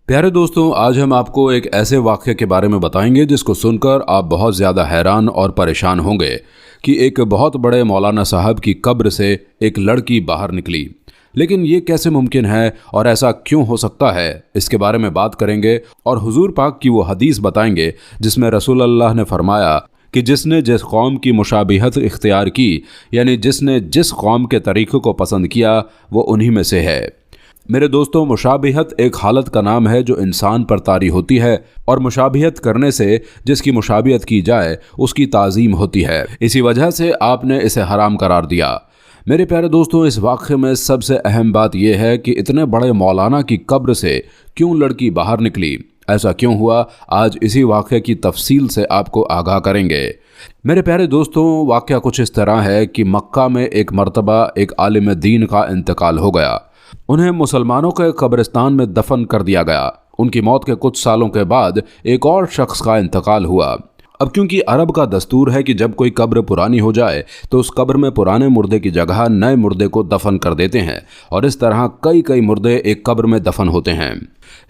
प्यारे दोस्तों, आज हम आपको एक ऐसे वाक़ये के बारे में बताएंगे जिसको सुनकर आप बहुत ज़्यादा हैरान और परेशान होंगे कि एक बहुत बड़े मौलाना साहब की कब्र से एक लड़की बाहर निकली। लेकिन ये कैसे मुमकिन है और ऐसा क्यों हो सकता है, इसके बारे में बात करेंगे और हुजूर पाक की वो हदीस बताएंगे जिसमें रसूल अल्लाह ने फरमाया कि जिसने जिस कौम की मुशाबिहत इख्तियार की, यानी जिसने जिस कौम के तरीक़े को पसंद किया, वो उन्हीं में से है। मेरे दोस्तों, मुशाबिहत एक हालत का नाम है जो इंसान पर तारी होती है और मुशाबिहत करने से जिसकी मुशाबिहत की जाए उसकी ताज़ीम होती है। इसी वजह से आपने इसे हराम करार दिया। मेरे प्यारे दोस्तों, इस वाक़े में सबसे अहम बात यह है कि इतने बड़े मौलाना की कब्र से क्यों लड़की बाहर निकली, ऐसा क्यों हुआ, आज इसी वाक़े की तफसील से आपको आगाह करेंगे। मेरे प्यारे दोस्तों, वाक़या कुछ इस तरह है कि मक्का में एक मरतबा एक आलिम दीन का इंतकाल हो गया। उन्हें मुसलमानों के कब्रिस्तान में दफन कर दिया गया। उनकी मौत के कुछ सालों के बाद एक और शख्स का इंतकाल हुआ। अब क्योंकि अरब का दस्तूर है कि जब कोई कब्र पुरानी हो जाए तो उस कब्र में पुराने मुर्दे की जगह नए मुर्दे को दफन कर देते हैं और इस तरह कई मुर्दे एक कब्र में दफन होते हैं।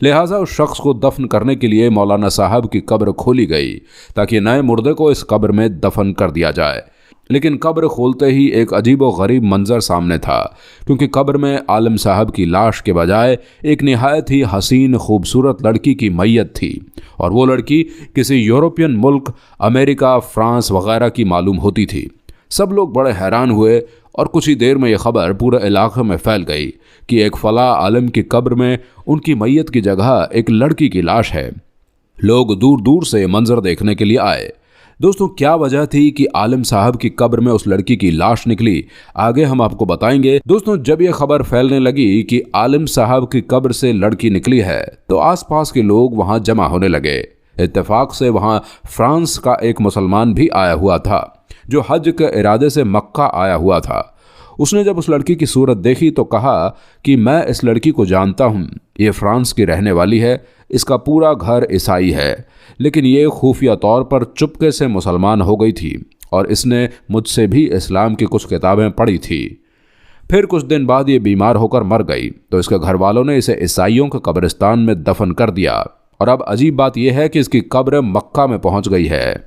लिहाजा उस शख्स को दफन करने के लिए मौलाना साहब की कब्र खोली गई ताकि नए मुर्दे को इस कब्र में दफन कर दिया जाए। लेकिन कब्र खोलते ही एक अजीब व गरीब मंजर सामने था, क्योंकि कब्र में आलिम साहब की लाश के बजाय एक निहायत ही हसीन खूबसूरत लड़की की मैयत थी और वो लड़की किसी यूरोपियन मुल्क अमेरिका, फ्रांस वगैरह की मालूम होती थी। सब लोग बड़े हैरान हुए और कुछ ही देर में यह खबर पूरे इलाके में फैल गई कि एक फला आलिम की कब्र में उनकी मैयत की जगह एक लड़की की लाश है। लोग दूर दूर से मंजर देखने के लिए आए। दोस्तों, क्या वजह थी कि आलिम साहब की कब्र में उस लड़की की लाश निकली, आगे हम आपको बताएंगे। दोस्तों, जब यह खबर फैलने लगी कि आलिम साहब की कब्र से लड़की निकली है तो आसपास के लोग वहां जमा होने लगे। इत्तेफाक से वहां फ्रांस का एक मुसलमान भी आया हुआ था जो हज के इरादे से मक्का आया हुआ था। उसने जब उस लड़की की सूरत देखी तो कहा कि मैं इस लड़की को जानता हूँ, ये फ्रांस की रहने वाली है, इसका पूरा घर ईसाई है, लेकिन ये खुफिया तौर पर चुपके से मुसलमान हो गई थी और इसने मुझसे भी इस्लाम की कुछ किताबें पढ़ी थी। फिर कुछ दिन बाद ये बीमार होकर मर गई तो इसके घर वालों ने इसे ईसाइयों के कब्रिस्तान में दफन कर दिया। और अब अजीब बात यह है कि इसकी कब्र मक्का में पहुंच गई है।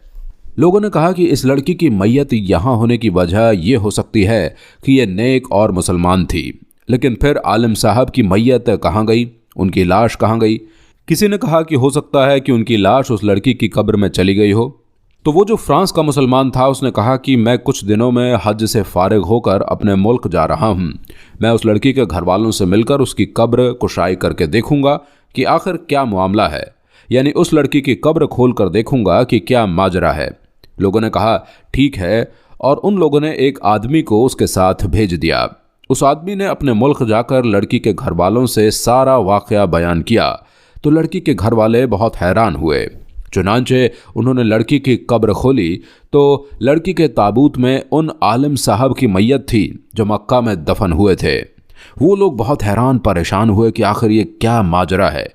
लोगों ने कहा कि इस लड़की की मैयत यहाँ होने की वजह यह हो सकती है कि यह नेक और मुसलमान थी। लेकिन फिर आलिम साहब की मैयत कहाँ गई, उनकी लाश कहाँ गई? किसी ने कहा कि हो सकता है कि उनकी लाश उस लड़की की कब्र में चली गई हो। तो वो जो फ्रांस का मुसलमान था उसने कहा कि मैं कुछ दिनों में हज से फारिग होकर अपने मुल्क जा रहा हूँ, मैं उस लड़की के घर वालों से मिलकर उसकी कब्र कुशाई करके देखूंगा कि आखिर क्या मामला है, यानी उस लड़की की कब्र खोल कर देखूंगा कि क्या माजरा है। लोगों ने कहा ठीक है, और उन लोगों ने एक आदमी को उसके साथ भेज दिया। उस आदमी ने अपने मुल्क जाकर लड़की के घर वालों से सारा वाक़या बयान किया तो लड़की के घर वाले बहुत हैरान हुए। चुनांचे उन्होंने लड़की की कब्र खोली तो लड़की के ताबूत में उन आलिम साहब की मैयत थी जो मक्का में दफन हुए थे। वो लोग बहुत हैरान परेशान हुए कि आखिर ये क्या माजरा है।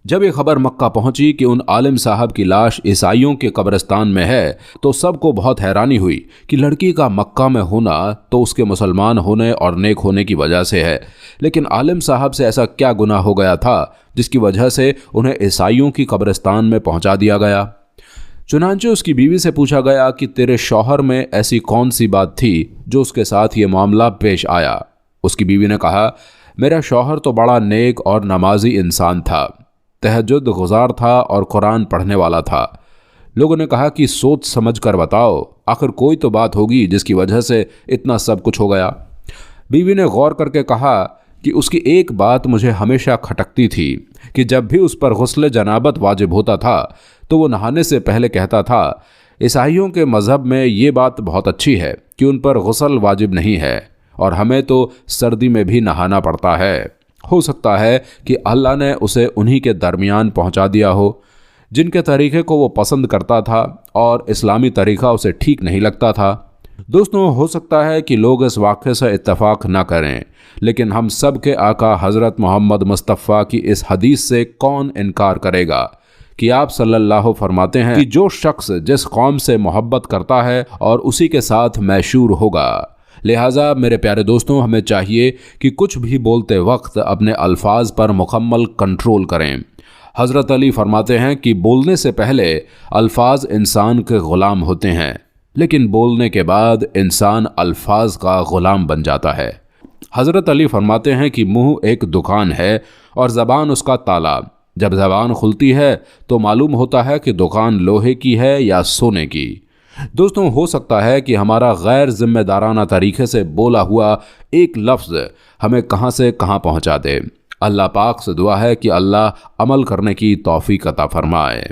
जब ये खबर मक्का पहुंची कि उन आलिम साहब की लाश ईसाइयों के कब्रिस्तान में है तो सबको बहुत हैरानी हुई कि लड़की का मक्का में होना तो उसके मुसलमान होने और नेक होने की वजह से है, लेकिन आलिम साहब से ऐसा क्या गुनाह हो गया था जिसकी वजह से उन्हें ईसाइयों की कब्रिस्तान में पहुंचा दिया गया। चुनांचे उसकी बीवी से पूछा गया कि तेरे शौहर में ऐसी कौन सी बात थी जो उसके साथ ये मामला पेश आया। उसकी बीवी ने कहा, मेरा शौहर तो बड़ा नेक और नमाजी इंसान था, तहज्जुद गुजार था और कुरान पढ़ने वाला था। लोगों ने कहा कि सोच समझ कर बताओ, आखिर कोई तो बात होगी जिसकी वजह से इतना सब कुछ हो गया। बीवी ने गौर करके कहा कि उसकी एक बात मुझे हमेशा खटकती थी कि जब भी उस पर गुस्ल जनाबत वाजिब होता था तो वो नहाने से पहले कहता था, ईसाइयों के मज़हब में ये बात बहुत अच्छी है कि उन पर गुस्ल वाजिब नहीं है और हमें तो सर्दी में भी नहाना पड़ता है। हो सकता है कि अल्लाह ने उसे उन्हीं के दरमियान पहुंचा दिया हो जिनके तरीक़े को वो पसंद करता था और इस्लामी तरीक़ा उसे ठीक नहीं लगता था। दोस्तों, हो सकता है कि लोग इस वाक़े से इत्तफ़ाक़ ना करें, लेकिन हम सब के आका हज़रत मोहम्मद मुस्तफ़ा की इस हदीस से कौन इनकार करेगा कि आप सल्लल्लाहु फरमाते हैं कि जो शख्स जिस कौम से मोहब्बत करता है और उसी के साथ मैशूर होगा। लिहाजा मेरे प्यारे दोस्तों, हमें चाहिए कि कुछ भी बोलते वक्त अपने अल्फाज पर मुकम्मल कंट्रोल करें। हज़रत अली फरमाते हैं कि बोलने से पहले अल्फाज इंसान के ग़ुलाम होते हैं, लेकिन बोलने के बाद इंसान अल्फाज का ग़ुलाम बन जाता है। हज़रत अली फरमाते हैं कि मुंह एक दुकान है और ज़बान उसका ताला। जब ज़बान खुलती है तो मालूम होता है कि दुकान लोहे की है या सोने की। दोस्तों, हो सकता है कि हमारा गैर जिम्मेदाराना तरीके से बोला हुआ एक लफ्ज़ हमें कहाँ से कहाँ पहुँचा दे। अल्लाह पाक से दुआ है कि अल्लाह अमल करने की तौफीक अता फरमाए।